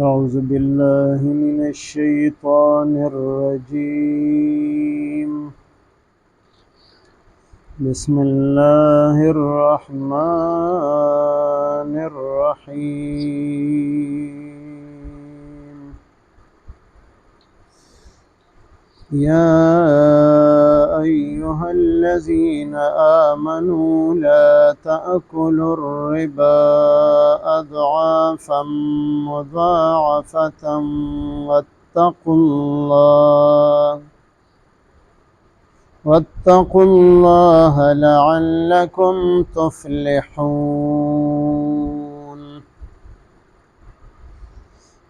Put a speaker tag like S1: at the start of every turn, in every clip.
S1: أعوذ بالله من الشيطان الرجيم. بسم الله الرحمن الرحيم. يا أيها الذين آمنوا لا تأكلوا الربا أضعافا مضاعفة واتقوا الله لعلكم تفلحون.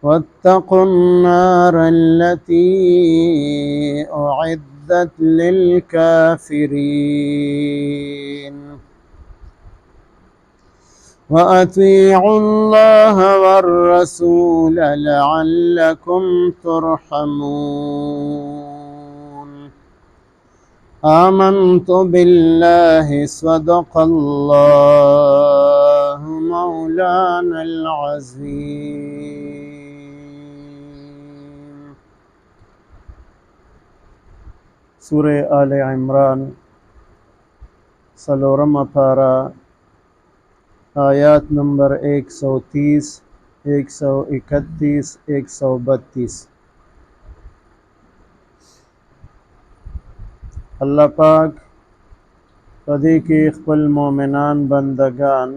S1: واتقوا النار التي أعدت للكافرين. وأطيعوا الله والرسول لعلكم ترحمون. آمنت بالله صدق الله مولانا العظيم. سورة آل عمران سلورم پارا آیات نمبر 130 131 132. اللہ پاک پدې کې خپل مؤمنان بندگان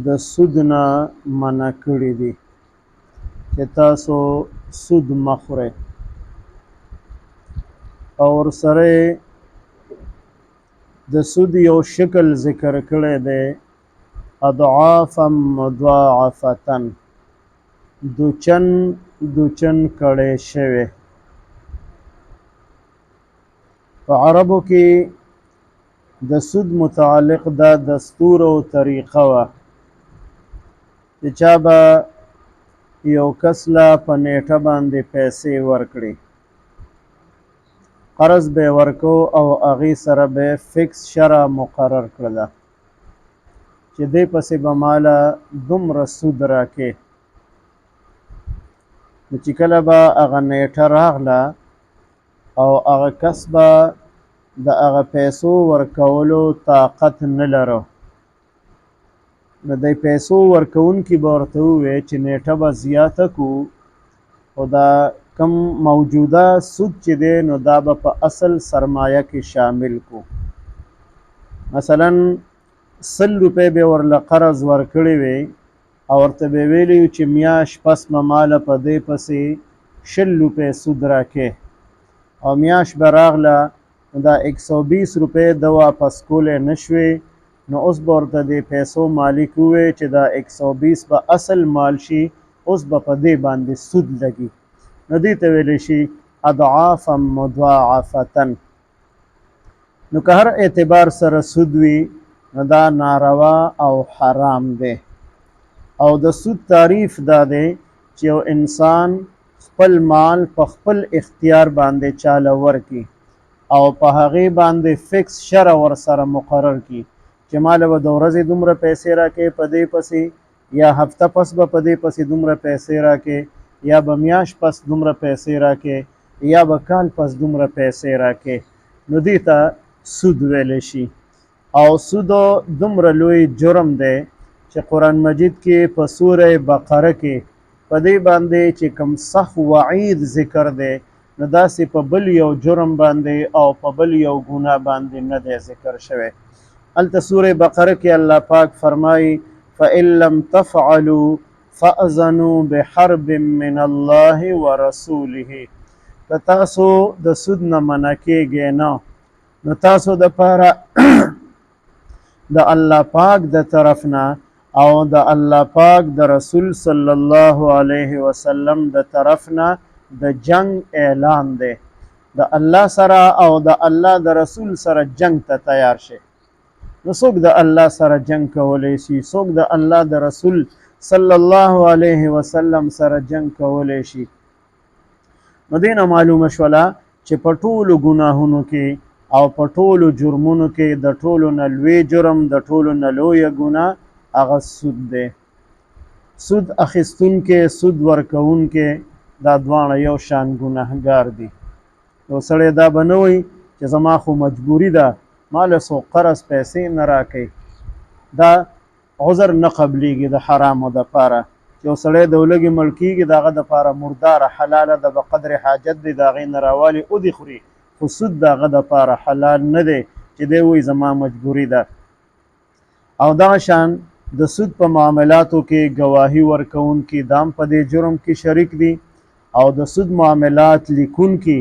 S1: د سود نه منع کړي دي چې تاسو سود مه خورئ، او سره د سود یو شکل ذکر کړی دی، اضعافا مضاعفتن، دوچن کړی شوی. په عربو کې د سود متعلق دا دستور او طریقه وه چې چا به یو کس له په نیټه باندې پیسې ورکړي، قرض به یې ورکو او هغې سره به یې فکس شرح مقرر کړله چې دې پسې به ماله دومره سود راکې. نو چې کله به هغه نیټه راغله او هغه کس به د هغه پیسو ورکولو طاقت نه لرو، نو د پیسو ورکوونکي به ورته ووایي چې نیټه به زیاته کړو، خو دا کم موجوده سود چې دی نو دا به په اصل سرمایه کې شامل کو. مثلا 100 روپۍ به ورله قرض ورکړی وي او ورته به ویلي چې میاشت پس به ماله په دې پسې 20 روپۍ سود راکې، او میاشت به راغله دا 120 روپۍ د واپس کولی نه شوې، نو اوس به ورته د پیسو مالک ووایي چې دا 120 به اصل مال شي، اوس به په دې باندې سود لګي. نو دې ته ویلی شي اضعافا مضاعفتن. نو که هر اعتبار سره سود وي نو دا ناروا او حرام دی. او د سود تعریف دا دی چې یو انسان خپل مال په خپل اختیار باندې چاله ورکي او په هغې باندې فکس شرح ورسره مقرر کړي چې ماله به د ورځې دومره پیسې راکې په دې پسې، یا هفته پس به په دې پسې دومره پیسې راکې، یا به میاشت پس دومره پیسې راکې، یا به کال پس دومره پیسې راکې. نو دې ته سود ویلی شي. او سود دومره لوی جرم دی چې قرآن مجید کې په سوره بقره کې په دې باندې چې کوم سخت وعید ذکر دی، نو داسې په بل یو جرم باندې او په بل یو ګناه باندې نه دی ذکر شوی. هلته سوره بقره کې الله پاک فرمایي فإن لم تفعلوا فأذنوا بحرب من الله ورسوله. که تاسو د سود نه منع کیږئ نه، نو تاسو دپاره د الله پاک د طرف نه او د الله پاک د رسول صلی الله علیه وسلم د طرف نه د جنگ اعلان دی. د الله سره او د الله د رسول سره جنگ ته تیار شي. نو څوک د الله سره جنگ کولی شي؟ څوک د الله د رسول صلی الله علیه وسلم سره جنگ کولی شي؟ نو دې نه معلومه شوله چې په ټولو ګناهونو کې او په ټولو جرمونو کې د ټولو نه لوی جرم، د ټولو نه لویه ګناه هغه سود دی. سود اخیستونکې سود ورکوونکې دا دواړه یو شان ګناهګار دي. یو سړی دا به نه وایي چې زما خو مجبوري ده ما له څو قرض پیسې نه راکوي، دا عذر نه قبلیږي د حرامو دپاره. یو سړی د ولږې مړ کېږي د هغه دپاره مرداره حلاله ده، به قدر حاجت دی د هغې نه راوالي ودې خوري، خو سود د هغه دپاره حلال نه دی چې دی وایي زما مجبوري ده. او دغه شان د سود په معاملاتو کې ګواهي ورکوونکي دا هم په دې جرم کې شریک دي، او د سود معاملات لیکونکي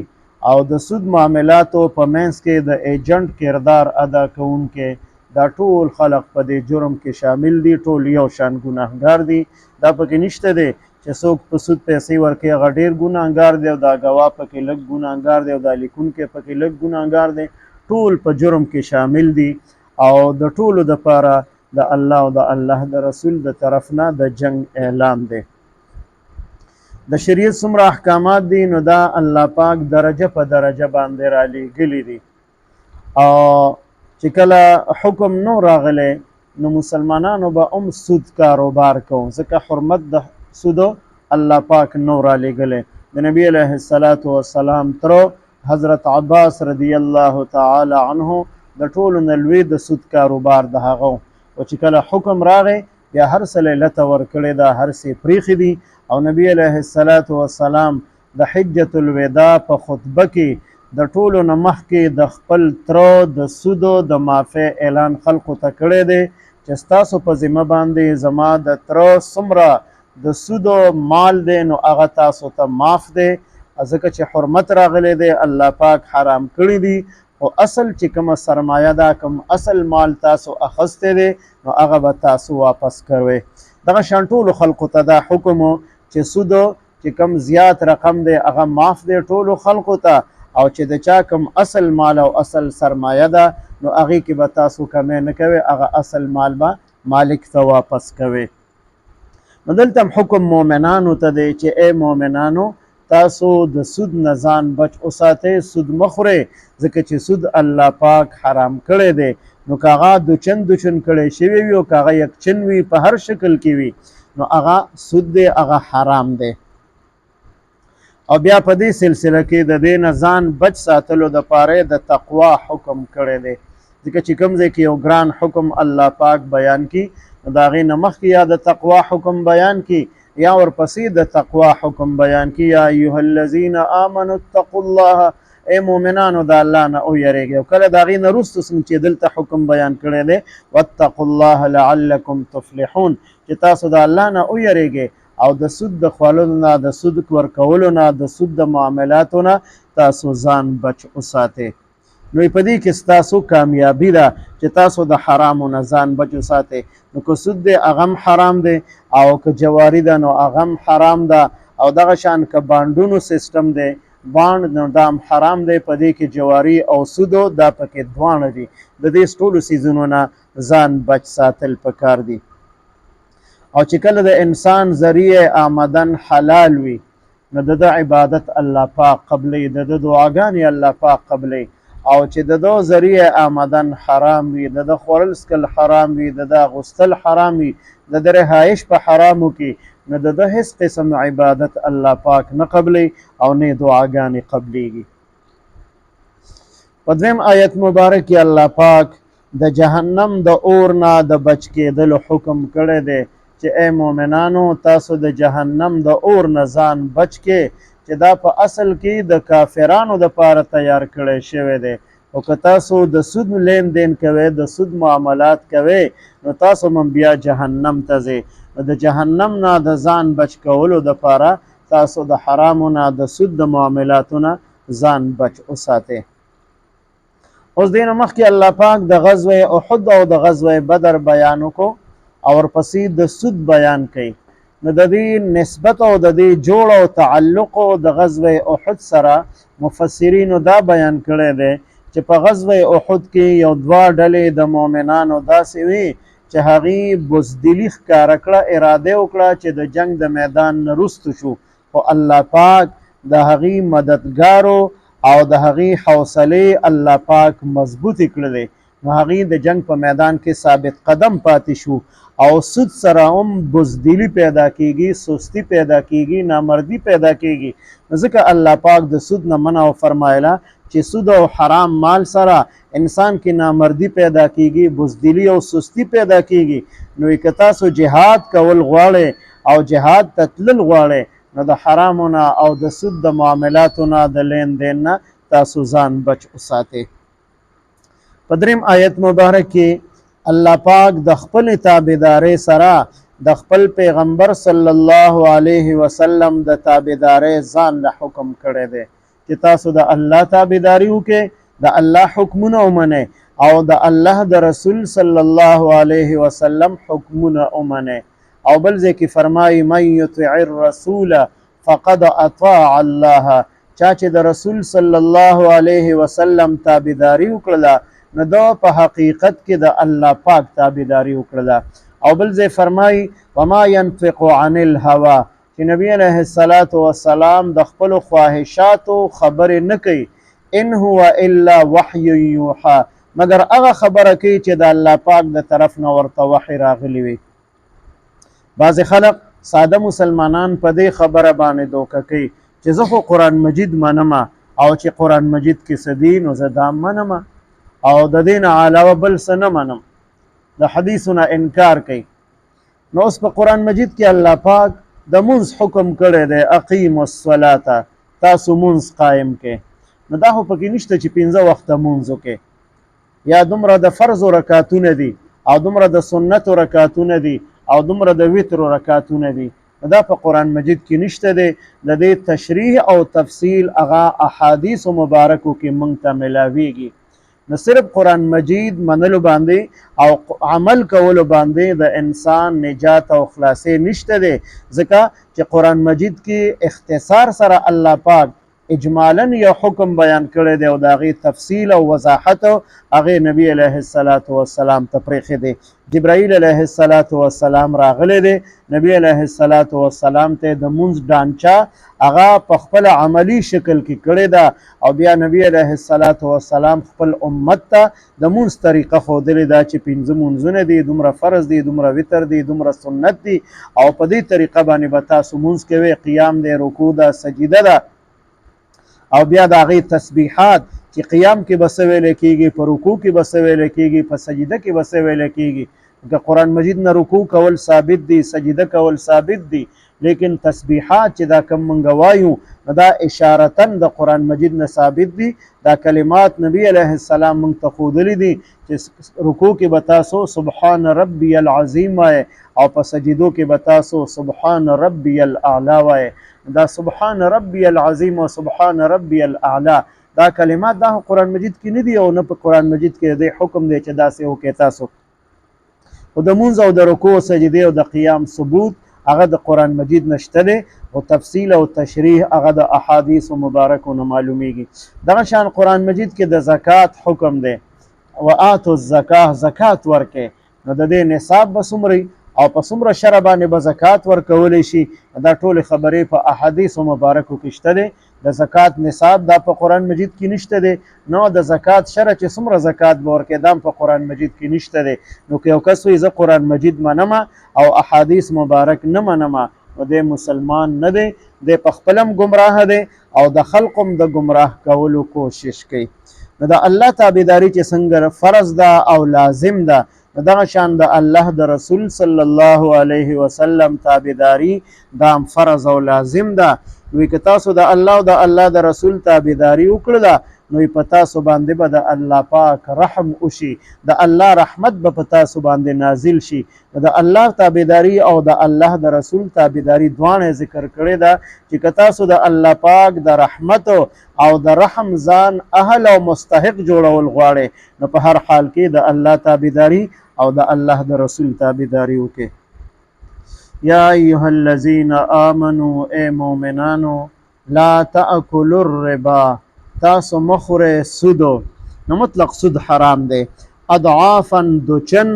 S1: او د سود معاملاتو په منځ کې د ایجنټ کردار ادا کوونکي دا ټول خلق په دې جرم کې شامل دي، ټول یو شان ګناهګار دي. دا پکې نشته دی چې څوک په سود پیسې ورکوي هغه ډېر ګناهګار دی او دا ګواه پکې لږ ګناهګار دی او دا لیکونکی پکې لږ ګناهګار دی، ټول په جرم کې شامل دي. او د ټولو دپاره د الله او د الله د رسول د طرف نه د جنگ اعلان دی. د شریعت څومره احکامات دي نو دا الله پاک درجه په درجه باندې را لیږلي دي. او چې کله حکم نو راغلی نو مسلمانانو به هم سود کاروبار کوو، ځکه حرمت د سودو الله پاک نو را لیږلی. د نبی علیه السلام ترو حضرت عباس رضی الله تعالی عنه د ټولو نه لوی د سود کاروبار د هغه او چې کله حکم راغی بیا هر څه لته ورکړی دا هر څه پریښي دي. او نبی علیه السلام د حجة الوداع په خطبه کې د ټولو نه مخکې د خپل تره د سودو د معافی اعلان خلقو ته کړی دی چې ستاسو په ذمه باندې زما د تره څومره د سودو مال دی نو هغه تاسو ته معاف دی، ځکه چې حرمت راغلی دی الله پاک حرام کړی دی. او اصل چې کومه سرمایه ده کوم اصل مال تاسو اخستی دی نو هغه به تاسو واپس کوئ. دغه شان ټولو خلقو ته دا حکم چې سودو چې کم زیات رقم دی هغه معاف دی ټولو خلقو ته، او چې د چا کم اصل مال او اصل سرمایه ده نو هغې کې به تاسو کمی نه کوئ، هغه اصل مال به مالک ته واپس کوئ. نو دلته حکم مؤمنانو ته دی چې ای مؤمنانو تاسو د سود نه ځان بچ وساتئ، سود مه خورئ، ځکه چې سود الله پاک حرام کړی دی. نو که هغه دوچن کړی شوی وي او که هغه یکچن وي په هر شکل کې وي نو هغه سود دی، هغه حرام دی. او بیا په دې سلسله کې د دې نه ځان بچ ساتلو دپاره د تقوا حکم کړی دی، ځکه چې کوم ځای کې یو ګران حکم الله پاک بیان کړي نو د هغې نه مخکې یا د تقوا حکم بیان کړي یا ورپسې د تقوا حکم بیان کړي. یا ایها الذین آمنوا اتقوا الله، ای مؤمنانو د الله نه ویریږئ. او کله د هغې نه وروسته چې دلته حکم بیان کړی دی واتقوا الله لعلکم تفلحون، چې تاسو د الله نه ویریږئ او د سود د خوړلو نه، د سود ورکولو نه، د سود د معاملاتو نه تاسو ځان بچ وساتئ. نو په دې کې ستاسو کامیابي ده چې تاسو د حرامو نه ځان بچ وساتئ. نو که سود دی هغه هم حرام دی، او که جواري ده نو هغه هم حرام ده، او دغه شان که بانډونو سیسټم دی بانډ نو دا هم حرام دی. په دې کې جواري او سودو دا پکې دواړه دي، د دې ټولو څیزونو نه ځان بچ ساتل پکار دي. او چې کله د انسان ذریعه آمدن حلال وي نو د عبادت الله پاک قبلی، د دعاګانې الله پاک قبلی. او چې د ذریعه آمدن حرام وي، د خوړل سکل حرام وي، د غسل حرام وي، د رهایش په حرامو کې نو د هیڅ قسم عبادت الله پاک نه قبلی او نه دعاګانې قبلیږي. په دویم آیت مبارک کې الله پاک د جهنم د اور نه د بچ کېدلو حکم کړی دی چې ای مؤمنانو تاسو د جهنم د اور نه ځان بچ کې، چې دا په اصل کې د کافرانو دپاره تیار کړی شوی دی. او که تاسو د سود لین دین کوئ، د سود معاملات کوئ نو تاسو هم بیا جهنم ته ځئ. نو د جهنم نه د ځان بچ کولو دپاره تاسو د حرامو نه د سود د معاملاتو نه ځان بچ وساتئ. اوس دې نه مخکې الله پاک د غزوه احد او د غزوه بدر بیان وکړو او ورپسې د سود بیان کوي. نو د دې نسبت او د دې جوړ او تعلق د غزوه احد سره مفسرینو دا بیان کړی دی چې په غزوه احد کې یو دوه ډلې د مؤمنانو داسې وي چې هغې بزدلي ښکاره کړه، اراده وکړه چې د جنگ د میدان نه رستو شو، خو الله پاک د هغې مددګارو او د هغې حوصلې الله پاک مضبوطې کړلې نو هغې د جنگ په میدان کې ثابت قدم پاتې شو او سود سره هم بزدلی پیدا کیږي، سستی پیدا کیږي، نامردی پیدا کیږي. ځکه الله پاک د سود نه منع فرمایله چې سود او حرام مال سره انسان کې نامردی پیدا کیږي، بزدلی او سستی پیدا کیږي. نو که تاسو جهاد کول غواړئ او جهاد ته تلل غواړئ نو د حرامو نه او د سود د معاملاتو نه د لین دین نه تاسو ځان بچ وساتئ. په دریم آیت مبارک کې الله پاک د خپل تابعدارۍ سره د خپل پیغمبر صلی الله علیه وسلم د تابعدارۍ ځان له حکم کړی دی چې تاسو د الله تابعداري وکړئ، د الله حکمونه ومنئ او د الله د رسول صلی الله علیه وسلم حکمونه ومنئ. او بل ځای کې فرمایي من یطع الرسول فقد اطاع الله، چا چې د رسول صلی الله علیه وسلم تابعداري وکړله نو دا په حقیقت کې د الله پاک تابعداري وکړله. او بل ځای فرمایي وما ينطق عن الهوى، چې نبی علیه الصلاة والسلام د خپلو خواهشاتو خبرې نه کوي، ان هو الا وحی یوحى، مګر هغه خبره کوي چې د الله پاک د طرف نه ورته وحی راغلی وي. بعضې خلق ساده مسلمانان په دې خبره باندې دوکه کوي چې زه خو قرآن مجید منم او چې قرآن مجید کې څه دي نو زه دا منم او د دې نه علاوه بل څه نه منم، د حدیثونه انکار کوي. نو اوس په قرآن مجید کې الله پاک د مونځ حکم کړی دی اقیم الصلاة، تاسو مونځ قایم کې. نو دا خو پکې نشته چې 15 وخته مونځ وکړي، یا دومره د فرضو رکعتونه دي او دومره د سنتو رکعتونه دي او دومره د وترو رکعتونه دي. دا په قرآن مجید کې نشته دی. د دې تشریح او تفصیل هغه احادیث مبارکو کې مونږ ته ملاویږي. نو صرف قرآن مجید منلو باندې او عمل کولو باندې د انسان نجات او خلاصې نشته دی، ځکه چې قرآن مجید کې اختصار سره الله پاک اجمالا یو حکم بیان کړی دی او د هغې تفصیل او وضاحت هغې نبی علیه الصلاة والسلام ته پرېښی دی. جبرائیل علیه الصلاة والسلام راغلی دی، نبی علیه الصلاة والسلام ته د مونځ ډانچه هغه په خپل عملی شکل کې کړې ده او بیا نبی علیه الصلاة والسلام خپل امت ته د مونځ طریقه ښودلې ده چې 15 مونځونه دي، دومره فرض دي، دومره وتر دي، دومره سنت دي او په دې طریقه باندې به تاسو مونځ کوئ. قیام دی، رکوع ده، سجده ده او بیا د هغې تسبیحات چې قیام کې به څه ویلی کېږي، په رکوع کې به څه ویلی کېږي، په سجده کې به څه ویلی کېږي. که قرآن مجید نه رکوع کول ثابت دي، سجده کول ثابت دي، لیکن تسبیحات چې دا کم مونږ وایو دا اشارتا د قرآن مجید نه ثابت دي. دا کلمات نبی علیه السلام مونږ ته ښودلي دي چې رکوع کې به تاسو سبحان ربی العظیم وایئ او په سجدو کې به تاسو سبحان ربی الاعلی وایئ. دا سبحان ربی العظیم او سبحان ربی الاعلی دا کلمات دا قرآن مجید کې نه دي او نه په قرآن مجید کې د حکم دی چې داسې وکړئ تاسو. خو د مونځ او د رکوع سجدې او د قیام ثبوت هغه د قرآن مجید نشته دی او تفصیل او تشریح هغه د احادیث مبارکو نه معلومیږي. دغه شان قرآن مجید کې د زکات حکم دی، وآتوا الزکاه، زکات ورکړئ. نو د دې نصاب به څومره او په څومره شرع باندې به زکات ورکولی شي دا ټولې خبرې په احادیثو مبارکو کې شته دی. د زکات نصاب دا په قرآن مجید کې نشته دی، نو د زکات شرع چې څومره زکات به ورکړي دا په قرآن مجید کې نشته دی. نو که یو کس وایي زه قرآن مجید منم او احادیث مبارک نه منم نو دی مسلمان نه دی، دی په خپلم ګمراه دی او د خلقم د ګمراه کولو کوشش کوي. نو د الله تابعداري چې څنګه فرض ده او لازم ده، دغه شان د الله د رسول صلی الله علیه وسلم تابعداري دا فرض او لازم ده. نو که تاسو د الله او د الله د رسول تابعداري وکړله نو په تاسو باندې به د الله پاک رحم وشي، د الله رحمت به په تاسو باندې نازل شي. د الله تابعداري او د الله د رسول تابعداري دواړه ذکر کړی ده چې که تاسو د الله پاک د رحمت او د رحم ځان اهل او مستحق جوړول غواړئ نو په هر حال کې د الله تابعداري او د الله د رسول تابعداري وکړئ. یا ایها الذین آمنوا اے مؤمنانو لا تأکلوا الربا، تاسو مخوره سودو. نو مطلق سود حرام دی. اضعافا دوچن،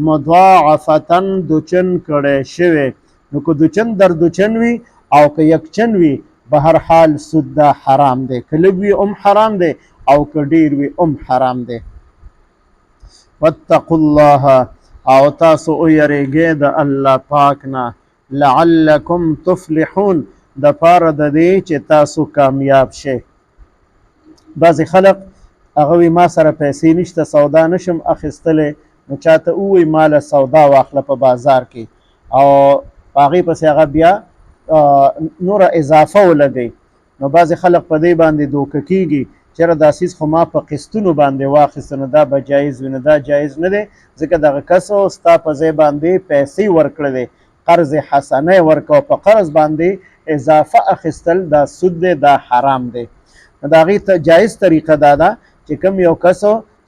S1: مضاعفتن دوچن کړی شوی. نو که دوچن در دوچن وي او که یکچن وي به هر حال سود دا حرام دی، که لږ وي هم حرام دی او که ډیر وي هم حرام دی. واتقوا الله او تاسو ویریږئ د الله پاک نه لعلکم تفلحون د پاره د دې چې تاسو کامیاب شئ. بعضې خلق هغه وي ما سره پیسې نشته سودا نشم اخیستلی، نو چاته ووایي ماله سودا واخله په بازار کې او په هغې پسې هغه بیا نوره اضافه ولګوي. نو بعضې خلق په دې باندې دوکه کېږي چېرې دا څیز خو ما په قسطونو باندې واخیسته نو دا به جایز وي. نو دا جایز نه دی، ځکه دغه کس ستا په ځای باندې پیسې ورکړی دی، قرض حسنه یې ورکړه، په قرض باندې اضافه اخیستل دا سود دی، دا حرام دی. نو د هغې جایز طریقه دا ده چې کوم یو کس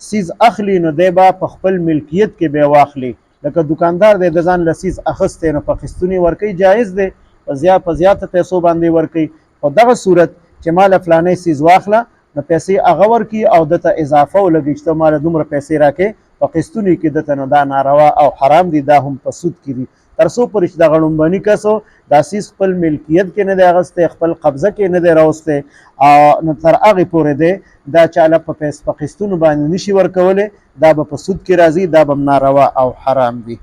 S1: سیز اخلي نو دی به په خپل ملکیت کې بیا واخلي. لکه دکاندار دی د ځان له سیز اخیستی نو په قسطونو یې ورکوي، جایز دی، په زیاته پیسو باندې ورکوي. په دغه صورت چې ماله فلانی سیز واخله نو پیسې هغه ورکړي او دته اضافه ولګي چې ته ماله دومره پیسې راکړې په قسطونو کې دته، نو دا ناروا او حرام دي، دا هم په سود کې دي. تر څو پورې چې دغه لومبني کس دا سیز خپل ملکیت کې نه دی اخیستی، خپل قبضه کې نه دی راوستی، نو تر هغې پورې دی دا چاله په قسطونو باندې نشي ورکولی، دا به په سود کې راځي، دا به ناروا او حرام دي.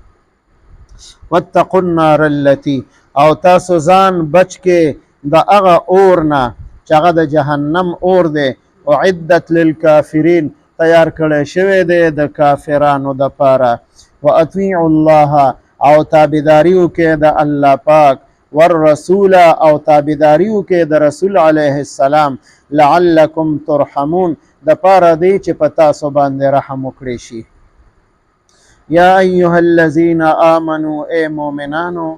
S1: واتقوا النار التي او تاسو ځان بچ کې د هغه اور نه چې هغه د جهنم اور دی، اعدت للکافرین تیار کړی شوی دی د کافرانو دپاره. واطیعوا الله او تابعداري وکړئ د الله پاک، والرسول او تابعداري وکړئ د رسول علیه السلام، لعلکم ترحمون دپاره دی چې په تاسو باندې رحم وکړی شي. یا ایها الذین آمنوا ای مؤمنانو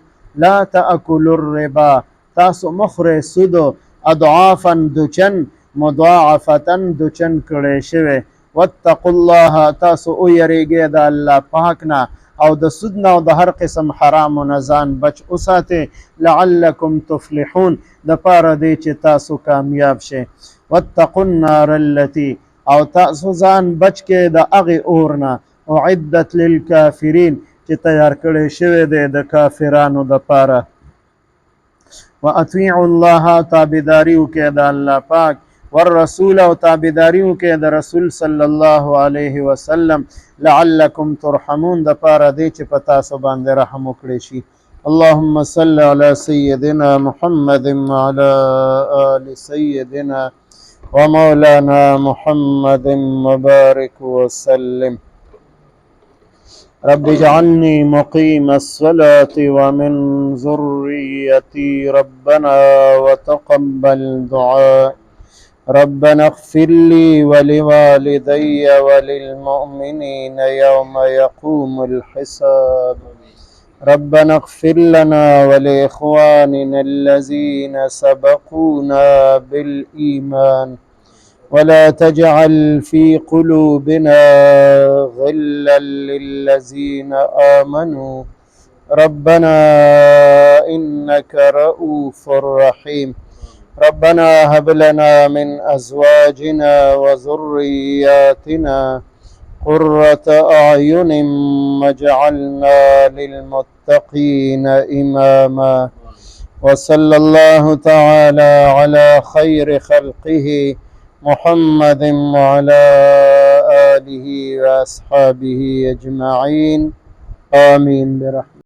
S1: لا تأکلوا الربا تاسو مخورئ سود اضعافا دوچن مضاعفتن دوچن کړی شوی. واتقوا الله تاسو ویریږئ د الله پاک نه او د سود نه او د هر قسم حرامو نه ځان بچ وساتئ، لعلکم تفلحون دپاره دی چې تاسو کامیاب شئ. واتقوا النار التي او تاسو ځان بچ کې د هغې اور نه اعدت للکافرین چې تیار کړی شوی دی د کافرانو دپاره. واطیعوا الله تابعداري وکړئ د الله پاک، والرسول او تابعداري وکړئ د رسول صلی الله علیه وسلم، لعلکم ترحمون دپاره دی چې په تاسو باندې رحم وکړی شي. اللهم صل علی سیدنا محمد وعلى آل سیدنا ومولانا محمد وبارك وسلم. رب اجعلني مقيم الصلاة ومن ذريتي ربنا وتقبل دعاء. ربنا اغفر لي ولوالدي وللمؤمنين يوم يقوم الحساب. ربنا اغفر لنا ولإخواننا الذين سبقونا بالإيمان ولا تجعل في قلوبنا غلا للذين آمنوا ربنا إنك رؤوف رحيم. ربنا هب لنا من أزواجنا وذرياتنا قرة أعين واجعلنا للمتقين إماما. وصلى الله تعالى على خير خلقه محمد وعلى آله وأصحابه أجمعين. آمين برحمته.